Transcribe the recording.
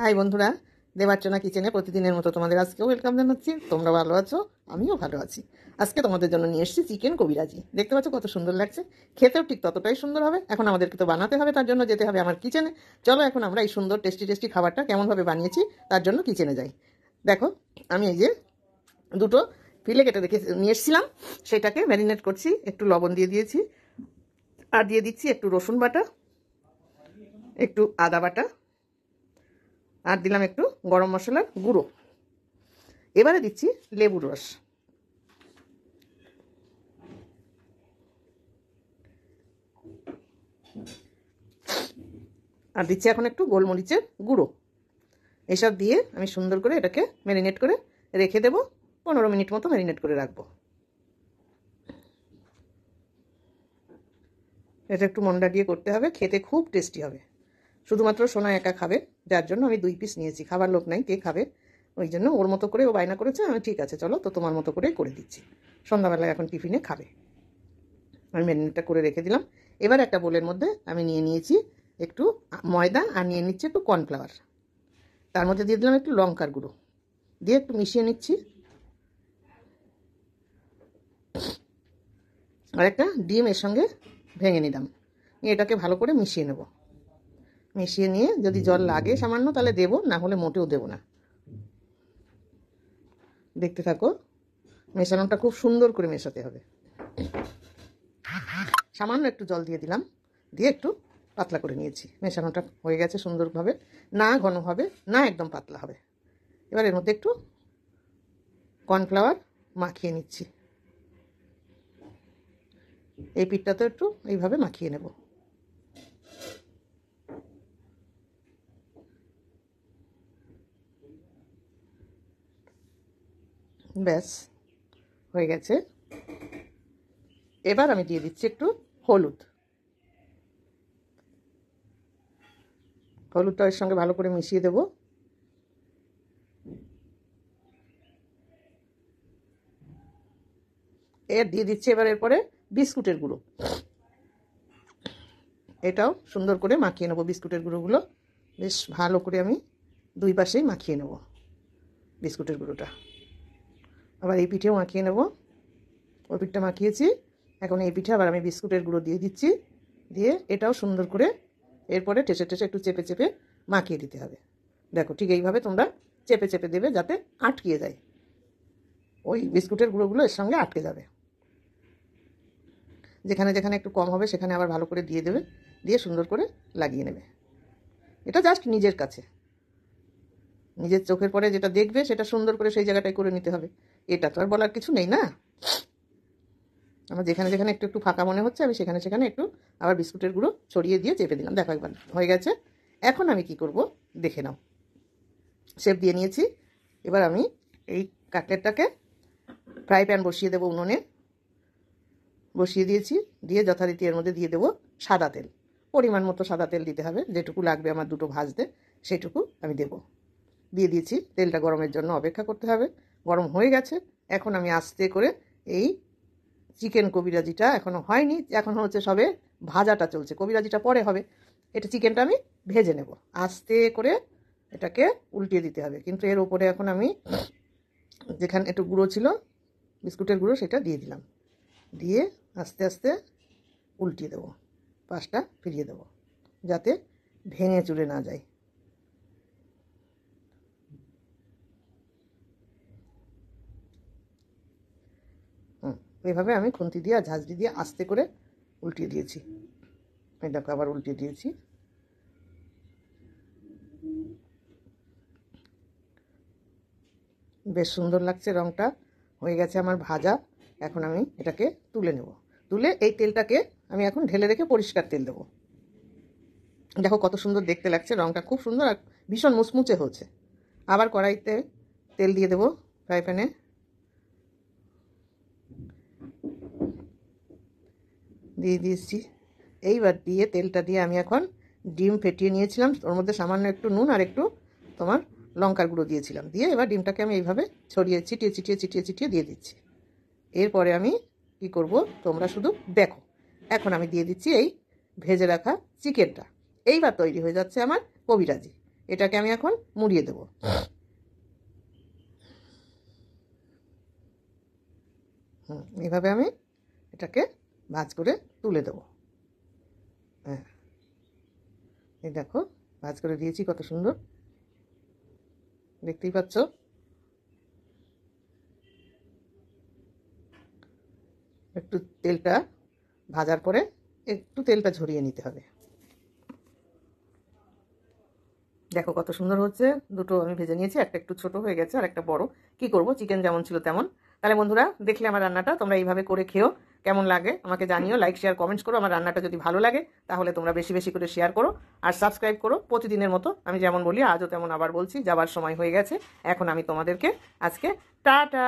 High বন্ধুরা, দেবার্চনা কিচেনে প্রতিদিনের মতো তোমাদের আজকেও ওয়েলকাম জানাচ্ছি। তোমরা ভালো আছো, আমিও ভালো আছি। আজকে তোমাদের জন্য নিয়ে এসেছি চিকেন কবিরাজি। দেখতে পাচ্ছ কত সুন্দর লাগছে, খেতেও ঠিক ততটাই সুন্দর হবে। এখন আমাদেরকে তো বানাতে হবে, তার জন্য যেতে হবে আমার কিচেনে। চলো এখন আমরা এই সুন্দর টেস্টি টেস্টি খাবারটা কেমনভাবে বানিয়েছি তার জন্য কিচেনে যাই। দেখো, আমি এই যে দুটো ফিলে কেটে রেখে নিয়ে এসেছিলাম, সেটাকে ম্যারিনেট করছি। একটু লবণ দিয়ে দিয়েছি, আর দিয়ে দিচ্ছি একটু রসুন বাটা, একটু আদা বাটা, আর দিলাম একটু গরম মশলার গুঁড়ো। এবারে দিচ্ছি লেবুর রস, আর দিচ্ছি এখন একটু গোলমরিচের গুঁড়ো। এসব দিয়ে আমি সুন্দর করে এটাকে ম্যারিনেট করে রেখে দেবো। 15 মিনিট মতো ম্যারিনেট করে রাখবো। এটা একটু মন্ডা দিয়ে করতে হবে, খেতে খুব টেস্টি হবে। শুধুমাত্র সোনা একা খাবে, যার জন্য আমি 2 পিস নিয়েছি। খাবার লোক নাই, কে খাবে, ওই জন্য ওর মতো করে ও বায়না করেছে। আমি ঠিক আছে চলো, তো তোমার মতো করেই করে দিচ্ছি। সন্ধ্যাবেলায় এখন টিফিনে খাবে। আমি ম্যারিনেটটা করে রেখে দিলাম। এবার একটা বোলের মধ্যে আমি নিয়ে নিয়েছি একটু ময়দা, আর নিয়ে নিচ্ছি একটু কর্নফ্লাওয়ার। তার মধ্যে দিয়ে দিলাম একটু লঙ্কার গুঁড়ো, দিয়ে একটু মিশিয়ে নিচ্ছি। আর একটা ডিম এর সঙ্গে ভেঙে নিলাম। এটাকে ভালো করে মিশিয়ে নেব। মিশিয়ে নিয়ে যদি জল লাগে সামান্য তাহলে দেবো, না হলে মোটেও দেবো না। দেখতে থাকো, মেশানোটা খুব সুন্দর করে মেশাতে হবে। সামান্য একটু জল দিয়ে দিলাম, দিয়ে একটু পাতলা করে নিয়েছি। মেশানোটা হয়ে গেছে সুন্দরভাবে, না ঘন হবে না একদম পাতলা হবে। এবার এর মধ্যে একটু কর্নফ্লাওয়ার মাখিয়ে নিচ্ছি। এই পিঠটাতে একটু এইভাবে মাখিয়ে নেব। ব্যাস হয়ে গেছে। এবার আমি দিয়ে দিচ্ছি একটু হলুদ। হলুদটা এর সঙ্গে ভালো করে মিশিয়ে দেব। এর দিয়ে দিচ্ছি এবার এরপরে বিস্কুটের গুঁড়ো। এটাও সুন্দর করে মাখিয়ে নেব। বিস্কুটের গুঁড়োগুলো বেশ ভালো করে আমি 2 পাশেই মাখিয়ে নেব। বিস্কুটের গুঁড়োটা আবার এই পিঠেও মাখিয়ে নেব। ওই পিঠটা মাখিয়েছি, এখন এই পিঠে আবার আমি বিস্কুটের গুঁড়ো দিয়ে দিচ্ছি। দিয়ে এটাও সুন্দর করে এরপরে ঠেসে ঠেসে একটু চেপে চেপে মাখিয়ে দিতে হবে। দেখো, ঠিক এইভাবে তোমরা চেপে চেপে দেবে যাতে আটকিয়ে যায়, ওই বিস্কুটের গুঁড়োগুলো এর সঙ্গে আটকে যাবে। যেখানে যেখানে একটু কম হবে সেখানে আবার ভালো করে দিয়ে দেবে, দিয়ে সুন্দর করে লাগিয়ে নেবে। এটা জাস্ট নিজের কাছে, নিজের চোখের পরে যেটা দেখবে সেটা সুন্দর করে সেই জায়গাটায় করে নিতে হবে। এটা তো আর বলার কিছু নেই না। আমার যেখানে যেখানে একটু একটু ফাঁকা মনে হচ্ছে আমি সেখানে সেখানে একটু আবার বিস্কুটের গুঁড়ো ছড়িয়ে দিয়ে চেপে দিলাম। দেখো একবার হয়ে গেছে। এখন আমি কি করব দেখে নাও। শেপ দিয়ে নিয়েছি। এবার আমি এই কাটলেটটাকে ফ্রাই প্যান বসিয়ে দেবো, উনুনে বসিয়ে দিয়েছি। দিয়ে যথারীতি এর মধ্যে দিয়ে দেবো সাদা তেল। পরিমাণ মতো সাদা তেল দিতে হবে, যেটুকু লাগবে আমার দুটো ভাজতে সেটুকু আমি দেব। দিয়ে দিয়েছি। তেলটা গরমের জন্য অপেক্ষা করতে হবে। গরম হয়ে গেছে। এখন আমি আস্তে করে এই চিকেন কবিরাজিটা এখনও হয়নি, এখনও হচ্ছে সবে ভাজাটা চলছে, কবিরাজিটা পরে হবে। এটা চিকেনটা আমি ভেজে নেব। আস্তে করে এটাকে উল্টিয়ে দিতে হবে। কিন্তু এর উপরে এখন আমি যেখানে একটু গুঁড়ো ছিল বিস্কুটের গুঁড়ো সেটা দিয়ে দিলাম। দিয়ে আস্তে আস্তে উল্টিয়ে দেবো, পাশটা ফিরিয়ে দেবো যাতে ভেঙে চুরে না যায়। এইভাবে আমি খুন্তি দিয়ে আর ঝাঁঝরি দিয়ে আস্তে করে উল্টিয়ে দিয়েছি। এটাকে আবার উল্টিয়ে দিয়েছি। বেশ সুন্দর লাগছে, রঙটা হয়ে গেছে আমার ভাজা। এখন আমি এটাকে তুলে নেব। তুলে এই তেলটাকে আমি এখন ঢেলে রেখে পরিষ্কার তেল দেবো। দেখো কত সুন্দর দেখতে লাগছে, রঙটা খুব সুন্দর আর ভীষণ মুচমুচে হচ্ছে। আবার কড়াইতে তেল দিয়ে দেবো, ফ্রাই প্যানে দিয়ে দিয়েছি। এইবার দিয়ে তেলটা দিয়ে আমি এখন ডিম ফেটিয়ে নিয়েছিলাম, ওর মধ্যে সামান্য একটু নুন আর একটু তোমার লঙ্কার গুঁড়ো দিয়েছিলাম। দিয়ে এবার ডিমটাকে আমি এইভাবে ছড়িয়ে ছিটিয়ে ছিটিয়ে ছিটিয়ে ছিটিয়ে দিয়ে দিচ্ছি। এরপরে আমি কি করব তোমরা শুধু দেখো। এখন আমি দিয়ে দিচ্ছি এই ভেজে রাখা চিকেনটা। এইবার তৈরি হয়ে যাচ্ছে আমার কবিরাজি। এটাকে আমি এখন মুড়িয়ে দেবো। এইভাবে আমি এটাকে ভাঁজ করে তুলে দেবো। হ্যাঁ, এই দেখো ভাঁজ করে দিয়েছি, কত সুন্দর দেখতেই পাচ্ছ। একটু তেলটা ভাজার পরে একটু তেলটা ঝরিয়ে নিতে হবে। দেখো কত সুন্দর হচ্ছে। দুটো আমি ভেজে নিয়েছি, একটা একটু ছোট হয়ে গেছে আর একটা বড়। কি করব, চিকেন যেমন ছিল তেমন। তাহলে বন্ধুরা, দেখলে আমার রান্নাটা, তোমরা এইভাবে করে খেও, কেমন লাগে আমাকে জানিও। লাইক শেয়ার কমেন্টস করো। আমার রান্নাটা যদি ভালো লাগে তাহলে তোমরা বেশি বেশি করে শেয়ার করো আর সাবস্ক্রাইব করো। প্রতিদিনের মতো আমি যেমন বলি আজও তেমন আবার বলছি, যাবার সময় হয়ে গেছে। এখন আমি তোমাদেরকে আজকে টাটা।